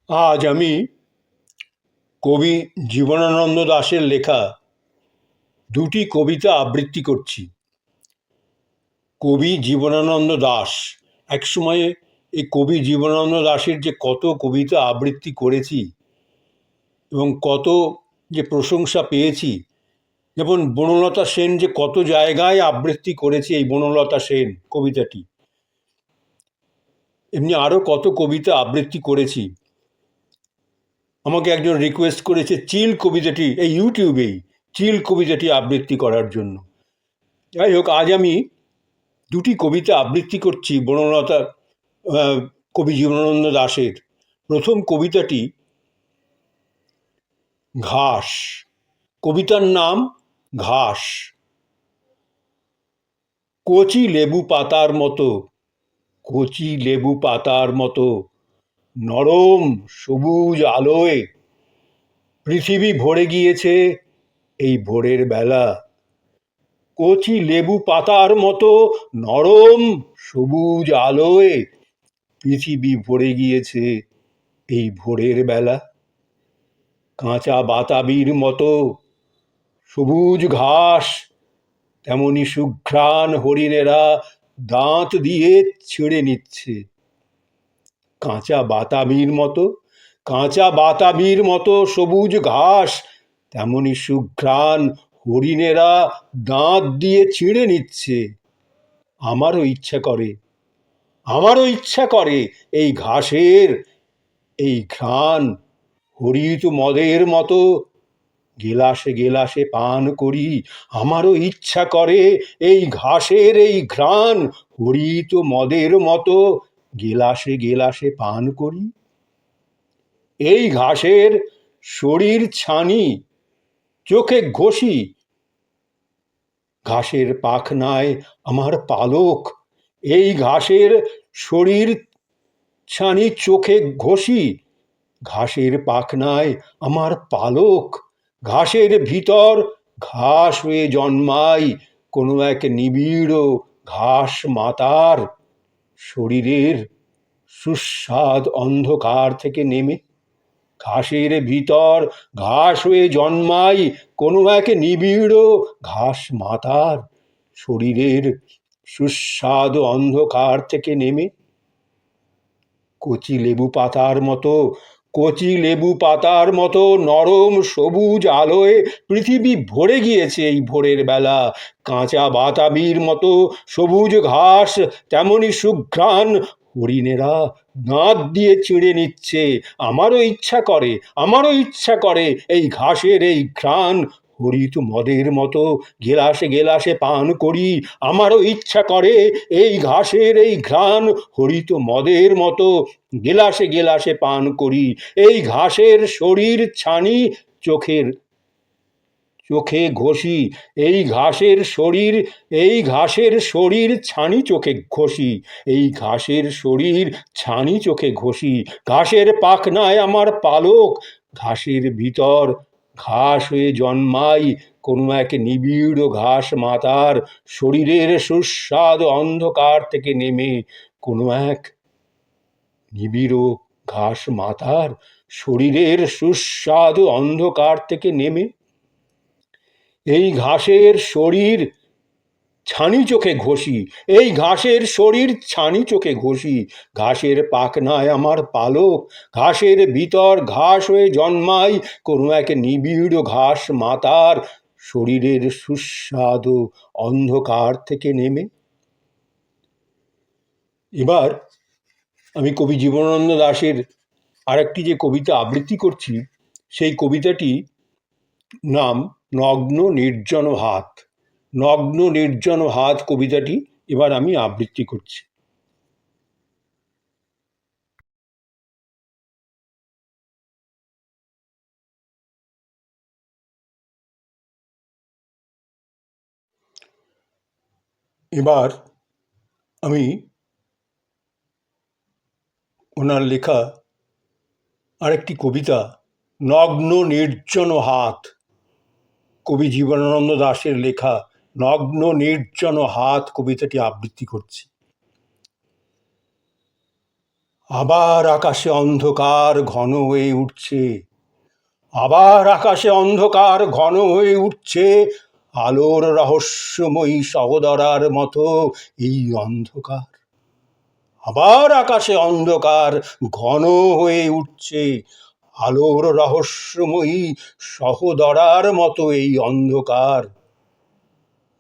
আজ আমি কবি জীবনানন্দ দাশের লেখা দুটি কবিতা আবৃত্তি করছি। কবি জীবনানন্দ দাশ, একসময়ে এই কবি জীবনানন্দ দাশের যে কত কবিতা আবৃত্তি করেছি এবং কত যে প্রশংসা পেয়েছি, যেমন বনলতা সেন যে কত জায়গায় আবৃত্তি করেছি এই বনলতা সেন কবিতাটি, এমনি আরও কত কবিতা আবৃত্তি করেছি। আমাকে একজন রিকোয়েস্ট করেছে চিল কবিতাটি এই ইউটিউবেই চিল কবিতাটি আবৃত্তি করার জন্য। যাই হোক, আজ আমি দুটি কবিতা আবৃত্তি করছি বনলতা কবি জীবনানন্দ দাশের। প্রথম কবিতাটি ঘাস। কবিতার নাম ঘাস। কচি লেবু পাতার মতো, কচি লেবু পাতার মতো নরম সবুজ আলোয় পৃথিবী ভরে গিয়েছে এই ভোরের বেলা। কচি লেবু পাতার মতো নরম সবুজ আলোয় পৃথিবী ভরে গিয়েছে এই ভোরের বেলা। কাঁচা বাতাবির মতো সবুজ ঘাস, তেমনি সুঘ্রাণ হরিণেরা দাঁত দিয়ে ছিঁড়ে নিচ্ছে। কাঁচা বাতাবির মতো, কাঁচা বাতাবির মতো সবুজ ঘাস, তেমনি সুঘ্রাণ হরিণেরা দাঁত দিয়ে ছিঁড়ে নিচ্ছে। আমারও ইচ্ছা করে, আমারও ইচ্ছা করে এই ঘাসের এই ঘ্রাণ হরিত মদের মতো গেলাসে গেলাসে পান করি। আমারও ইচ্ছা করে এই ঘাসের এই ঘ্রাণ হরিত মদের মতো গেলাসে গেলাসে পান করি। এই ঘাসের শরীর ছানি চোখে ঘষি, ঘাসের পাখনায় আমার পালক। এই ঘাসের শরীর ছানি চোখে ঘষি, ঘাসের পাখনায় আমার পালক। ঘাসের ভিতর ঘাস হয়ে জন্মাই কোনো এক নিবিড় ঘাস মাতার শরীরের সুস্বাদ অন্ধকার থেকে নেমে। ঘাসের ভিতর ঘাস হয়ে জন্মাই কোনো এক নিবিড় ঘাস মাতার শরীরের সুস্বাদ অন্ধকার থেকে নেমে। কচি লেবু পাতার মতো, কচি লেবু পাতার মতো নরম সবুজ আলোয় পৃথিবী ভরে গিয়েছে এই ভোরের বেলা। কাঁচা বাতাবির মতো সবুজ ঘাস, তেমনি সুঘ্রাণ হরিণেরা দাঁত দিয়ে চিঁড়ে নিচ্ছে। আমারও ইচ্ছা করে, আমারও ইচ্ছা করে এই ঘাসের এই ঘ্রাণ হরিত মদের মতো গেলাসে গেলাসে পান করি। আমারও ইচ্ছা করে এই ঘাসের এই ঘ্রাণ হরিত মদের মতো গেলাসে গেলাসে পান করি। এই ঘাসের শরীর ছানি চোখের চোখে ঘষি, এই ঘাসের শরীর, এই ঘাসের শরীর ছানি চোখে ঘষি, এই ঘাসের শরীর ছানি চোখে ঘষি। ঘাসের পাখনায় আমার পালক, ঘাসের ভিতর ঘাস হয়ে জন্মাই কোনো এক নিবিড় ঘাস মাতার শরীরের সুস্বাদ অন্ধকার থেকে নেমে। কোনো এক নিবিড় ঘাস মাতার শরীরের সুস্বাদ অন্ধকার থেকে নেমে। এই ঘাসের শরীর ছানি চোখে ঘষি, এই ঘাসের শরীর ছানি চোখে ঘষি। ঘাসের পাখনায় আমার পালক, ঘাসের ভিতর ঘাস হয়ে জন্মাই কোনো এক নিবিড় ঘাস মাতার শরীরের সুস্বাদু অন্ধকার থেকে নেমে। এবার আমি কবি জীবনানন্দ দাশের আরেকটি যে কবিতা আবৃত্তি করছি, সেই কবিতাটি নাম নগ্ন নির্জন হাত। নগ্ন নির্জন হাত কবিতাটি এবার আমি আবৃত্তি করছি। এবার আমি ওনার লেখা আরেকটি কবিতা নগ্ন নির্জন হাত, কবি জীবনানন্দ দাশের লেখা নগ্ন নির্জন হাত কবিতাটি আবৃত্তি করছি। আবার আকাশে অন্ধকার ঘন হয়ে উঠছে, আবার আকাশে অন্ধকার ঘন হয়ে উঠছে, আলোর রহস্যময়ী সহোদরার মতো এই অন্ধকার। আবার আকাশে অন্ধকার ঘন হয়ে উঠছে, আলোর রহস্যময়ী সহোদরার মতো এই অন্ধকার।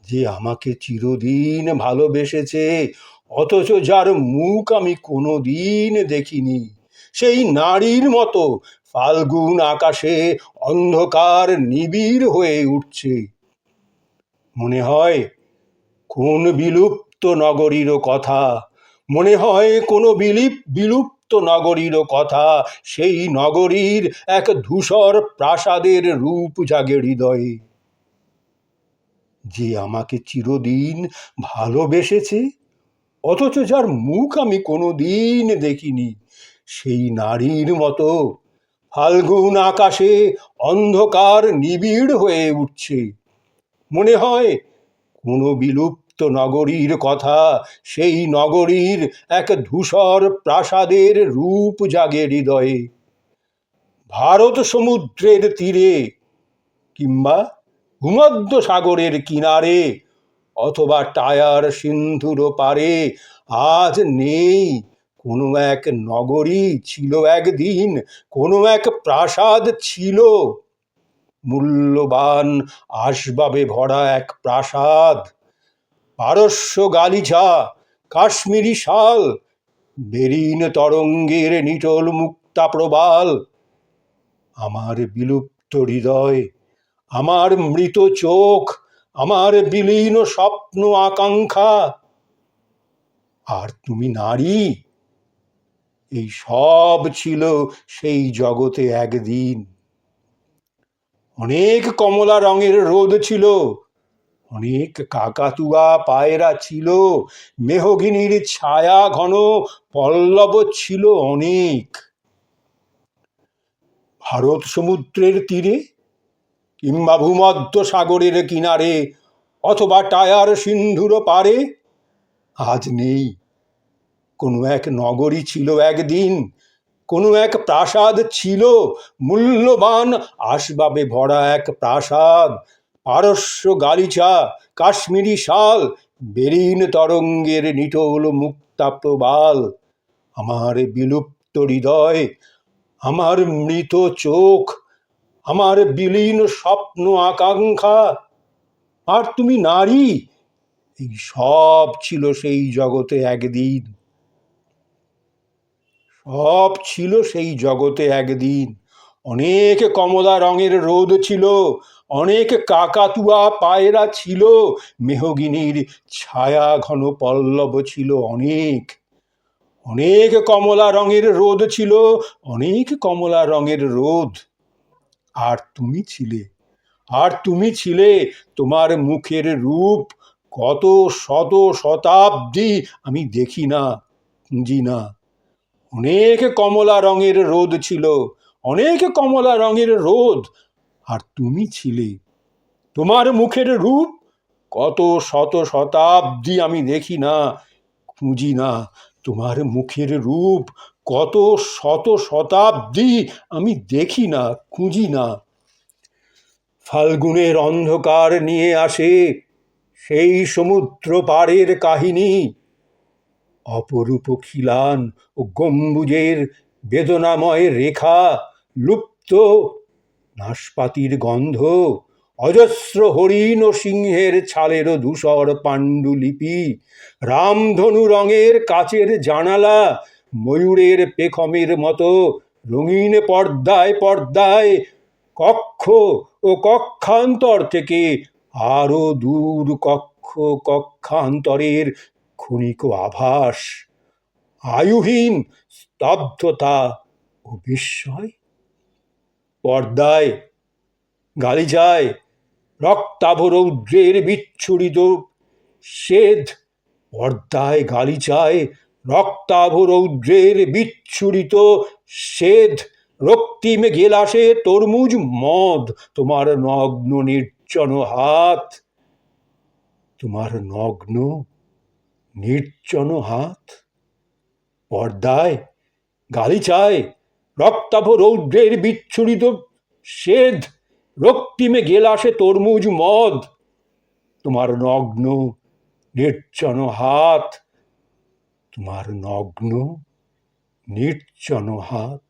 যে আমাকে চিরদিন ভালোবেসেছে, অথচ যার মুখ আমি কোনোদিন দেখিনি, সেই নারীর মতো ফাল্গুন আকাশে অন্ধকার নিবিড় হয়ে উঠছে। মনে হয় কোন বিলুপ্ত নগরীরও কথা, মনে হয় কোনো বিলুপ্ত নগরীরও কথা, সেই নগরীর এক ধূসর প্রাসাদের রূপ জাগে হৃদয়ে। যে আমাকে চিরদিন ভালোবেসেছে, অথচ যার মুখ আমি কোনোদিন দেখিনি, সেই নারীর মতো ফাল্গুন আকাশে অন্ধকার নিবিড় হয়ে উঠছে। মনে হয় কোনো বিলুপ্ত নগরীর কথা, সেই নগরীর এক ধূসর প্রাসাদের রূপ জাগে হৃদয়ে। ভারত সমুদ্রের তীরে কিংবা ভূমধ্য সাগরের কিনারে, অথবা টায়ার সিন্ধুর পারে আজ নেই কোনো এক নগরী, ছিল একদিন কোনো এক প্রাসাদ ছিল, মূল্যবান আসবাবে ভরা এক প্রাসাদ। পারস্য গালিচা, কাশ্মীরি শাল, বেরিন তরঙ্গের নিটোল মুক্তা প্রবাল। আমার বিলুপ্ত হৃদয়, আমার মৃত চোখ, আমার বিলীন স্বপ্ন আকাঙ্ক্ষা। আর তুমি নারী, এই সব ছিল সেই জগতে একদিন। অনেক কমলা রঙের রোদ ছিল, অনেক কাকাতুয়া পায়রা ছিল, মেহগিনির ছায়া ঘন পল্লব ছিল অনেক। ভারত সমুদ্রের তীরে কিংবা ভূমধ্য সাগরের কিনারে, অথবা টায়ার সিন্ধুর পারে আজ নেই কোনো এক নগরী, ছিল একদিন কোনো এক প্রাসাদ ছিল, মূল্যবান আসবাবে ভরা এক প্রাসাদ। পারস্য গালিচা, কাশ্মীরি শাল, বেরিন তরঙ্গের নিটোল মুক্তা প্রবাল। আমার বিলুপ্ত হৃদয়, আমার মৃত চোখ, আমার বিলীন স্বপ্ন আকাঙ্ক্ষা। আর তুমি নারী, এই সব ছিল সেই জগতে একদিন। সব ছিল সেই জগতে একদিন। অনেক কমলা রঙের রোদ ছিল, অনেক কাকাতুয়া পায়রা ছিল, মেহগিনির ছায়া ঘন পল্লব ছিল অনেক। অনেক কমলা রঙের রোদ ছিল, অনেক কমলা রঙের রোদ। আর তুমি ছিলে, আর তুমি ছিলে, তোমার মুখের রূপ কত শত শতাব্দী আমি দেখি না, খুঁজি না। অনেক কমলা রঙের রোদ ছিল, অনেক কমলা রঙের রোদ। আর তুমি ছিলে, তোমার মুখের রূপ কত শত শতাব্দী আমি দেখি না, খুঁজি না। তোমার মুখের রূপ কত শত শতাব্দী আমি দেখি না, খুঁজি না। ফাল্গুনের অন্ধকার নিয়ে আসে সেই সমুদ্র পাড়ের কাহিনী, অপরূপ খিলান ও গম্বুজের বেদনাময় রেখা, লুপ্ত নাশপাতির গন্ধ, অজস্র হরিণ ও সিংহের ছালেরও ধূসর পাণ্ডুলিপি, রামধনু রঙের কাচের জানালা, ময়ূরের পেখমের মতো রঙিন পর্দায় পর্দায়, কক্ষ ও কক্ষান্তর থেকে আরো দূর কক্ষ কক্ষান্তরের ক্ষণিক আভাস, আয়ুহীন স্তব্ধতা ও বিস্ময়। পর্দায় গালিচায় রক্তাভ রৌদ্রের বিচ্ছুরিত শ্বেদ, পর্দায় গালিচায় রক্তাভ রৌদ্রের বিচ্ছুরিত শ্বেদ, রক্তিম গেলাসে তরমুজ মদ, তোমার নগ্ন নির্জন হাত, তোমার নগ্ন নির্জন হাত। পর্দায় গালিচায় রক্তাভ রৌদ্রের বিচ্ছুরিত শ্বেদ, রক্তিমে গেলাসে তরমুজ মদ, তোমার নগ্ন নির্জন হাত, তোমার নগ্ন নির্জন হাত।